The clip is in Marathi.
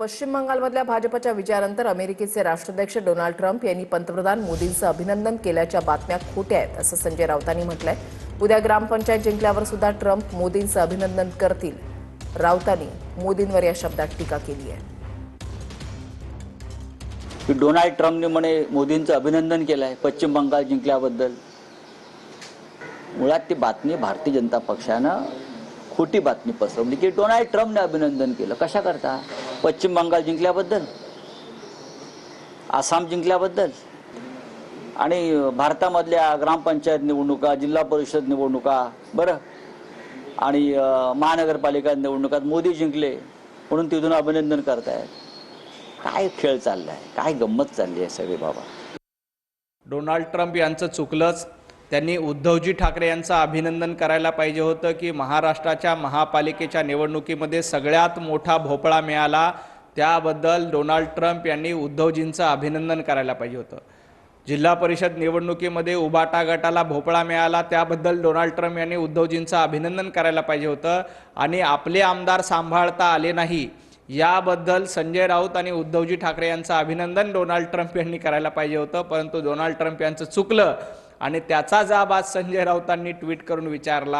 पश्चिम बंगालमधल्या भाजपच्या विजयानंतर अमेरिकेचे राष्ट्राध्यक्ष डोनाल्ड ट्रम्प यांनी पंतप्रधान मोदींचं अभिनंदन केल्याच्या बातम्या खोट्या आहेत असं संजय राऊतांनी म्हटलंय। उद्या ग्रामपंचायत जिंकल्यावर सुद्धा ट्रम्प मोदींचं अभिनंदन करतील। राऊतांनी मोदींवर या शब्दात टीका केली आहे। डोनाल्ड ट्रम्पने म्हणे मोदींचं अभिनंदन केलं आहे पश्चिम बंगाल जिंकल्याबद्दल। मुळात ती बातमी भारतीय जनता पक्षानं खोटी बातमी पसरवली की डोनाल्ड ट्रम्पने अभिनंदन केलं। कशा करता? पश्चिम बंगाल जिंकल्याबद्दल, आसाम जिंकल्याबद्दल आणि भारतामधल्या ग्रामपंचायत निवडणुका, जिल्हा परिषद निवडणुका, बरं, आणि महानगरपालिका निवडणुकात मोदी जिंकले म्हणून तिथून अभिनंदन करतायत। काय खेळ चाललाय, काय गंमत चालली आहे सगळी बाबा। डोनाल्ड ट्रम्प यांचं चुकलंच। त्यांनी उद्धवजी ठाकरे यांचं अभिनंदन करायला पाहिजे होतं की महाराष्ट्राच्या महापालिकेच्या निवडणुकीमध्ये सगळ्यात मोठा भोपळा मिळाला, त्याबद्दल डोनाल्ड ट्रम्प यांनी उद्धवजींचं अभिनंदन करायला पाहिजे होतं। जिल्हा परिषद निवडणुकीमध्ये उबाटा गटाला भोपळा मिळाला, त्याबद्दल डोनाल्ड ट्रम्प यांनी उद्धवजींचं अभिनंदन करायला पाहिजे होतं। आणि आपले आमदार सांभाळता आले नाही याबद्दल संजय राऊत आणि उद्धवजी ठाकरे यांचं अभिनंदन डोनाल्ड ट्रम्प यांनी करायला पाहिजे होतं। परंतु डोनाल्ड ट्रम्प यांचं चुकलं आणि त्याचा जाब आज संजय राऊतांनी ट्विट करून विचारला।